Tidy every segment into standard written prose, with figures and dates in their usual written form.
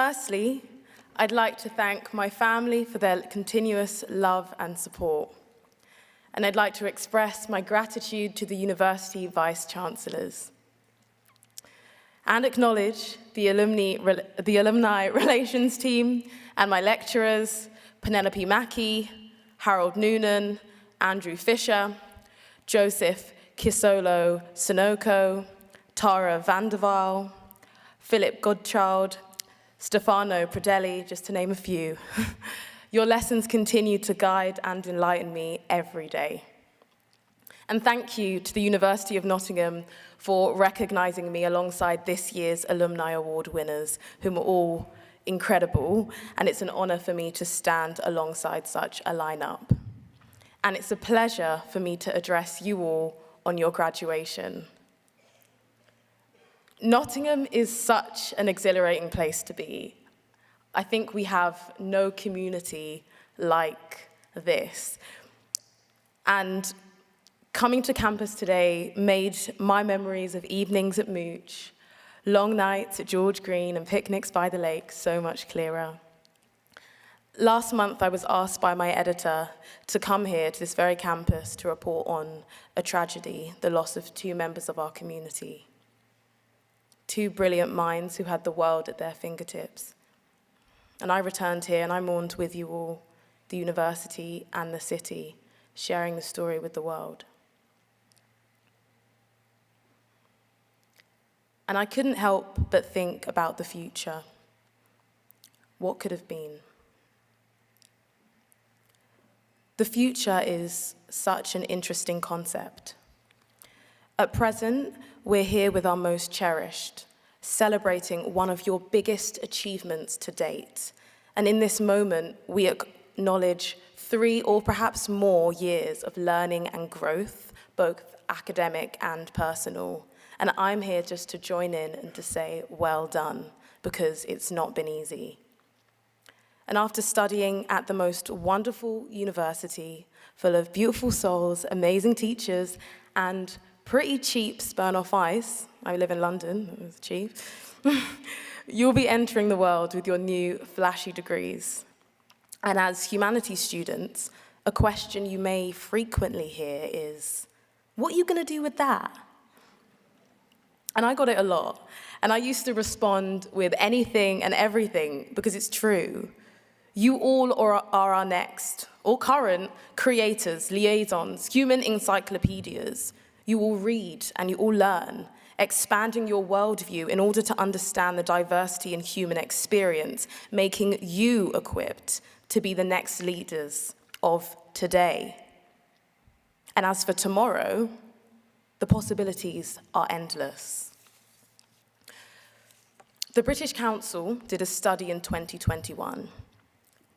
Firstly, I'd like to thank my family for their continuous love and support. And I'd like to express my gratitude to the University Vice-Chancellors. And acknowledge the alumni relations team and my lecturers, Penelope Mackey, Harold Noonan, Andrew Fisher, Joseph Kisolo Sonoko, Tara Vanderwaal, Philip Godchild, Stefano Pradelli, just to name a few. Your lessons continue to guide and enlighten me every day. And thank you to the University of Nottingham for recognizing me alongside this year's Alumni Award winners, whom are all incredible, and it's an honor for me to stand alongside such a lineup. And it's a pleasure for me to address you all on your graduation. Nottingham is such an exhilarating place to be. I think we have no community like this. And coming to campus today made my memories of evenings at Mooch, long nights at George Green and picnics by the lake so much clearer. Last month, I was asked by my editor to come here to this very campus to report on a tragedy, the loss of 2 members of our community. 2 brilliant minds who had the world at their fingertips. And I returned here and I mourned with you all, the university and the city, sharing the story with the world. And I couldn't help but think about the future. What could have been? The future is such an interesting concept. At present, we're here with our most cherished, celebrating one of your biggest achievements to date. And in this moment, we acknowledge 3 or perhaps more years of learning and growth, both academic and personal. And I'm here just to join in and to say, well done, because it's not been easy. And after studying at the most wonderful university, full of beautiful souls, amazing teachers, and pretty cheap Smirnoff Ice, I live in London, it was cheap, you'll be entering the world with your new flashy degrees. And as humanities students, a question you may frequently hear is, what are you going to do with that? And I got it a lot. And I used to respond with anything and everything, because it's true. You all are our next, or current, creators, liaisons, human encyclopedias. You all read and you all learn, expanding your worldview in order to understand the diversity in human experience, making you equipped to be the next leaders of today. And as for tomorrow, the possibilities are endless. The British Council did a study in 2021.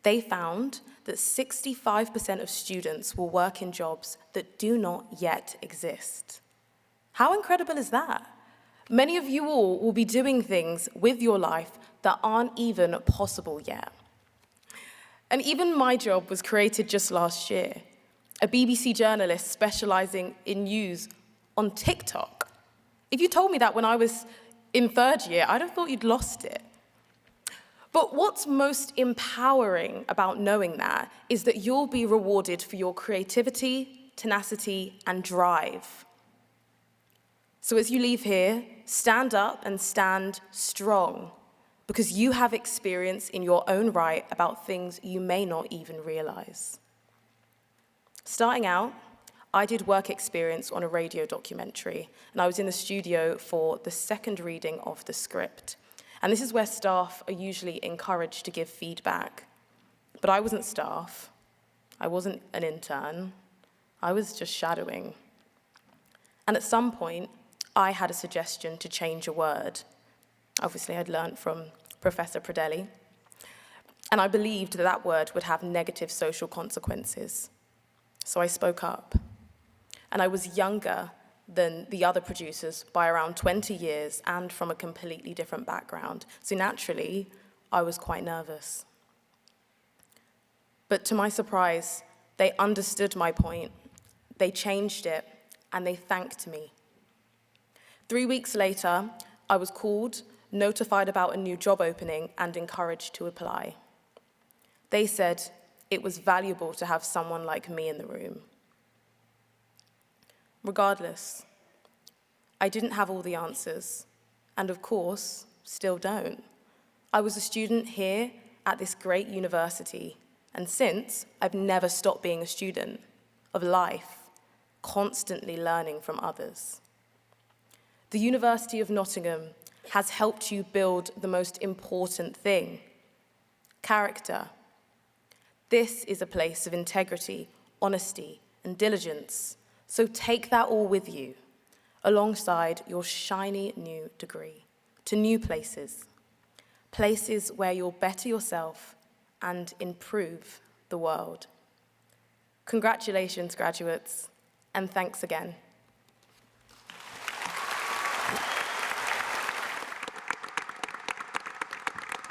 They found that 65% of students will work in jobs that do not yet exist. How incredible is that? Many of you all will be doing things with your life that aren't even possible yet. And even my job was created just last year, a BBC journalist specializing in news on TikTok. If you told me that when I was in 3rd year, I'd have thought you'd lost it. But what's most empowering about knowing that is that you'll be rewarded for your creativity, tenacity, and drive. So as you leave here, stand up and stand strong, because you have experience in your own right about things you may not even realize. Starting out, I did work experience on a radio documentary, and I was in the studio for the 2nd reading of the script. And this is where staff are usually encouraged to give feedback. But I wasn't staff. I wasn't an intern. I was just shadowing. And at some point, I had a suggestion to change a word. Obviously, I'd learned from Professor Pradelli. And I believed that that word would have negative social consequences. So I spoke up. And I was younger than the other producers by around 20 years and from a completely different background. So naturally, I was quite nervous. But to my surprise, they understood my point, they changed it, and they thanked me. 3 weeks later, I was called notified about a new job opening, and encouraged to apply. They said it was valuable to have someone like me in the room. Regardless, I didn't have all the answers, and of course, still don't. I was a student here at this great university, and since, I've never stopped being a student of life, constantly learning from others. The University of Nottingham has helped you build the most important thing, character. This is a place of integrity, honesty, and diligence, so take that all with you, alongside your shiny new degree, to new places, places where you'll better yourself and improve the world. Congratulations, graduates, and thanks again.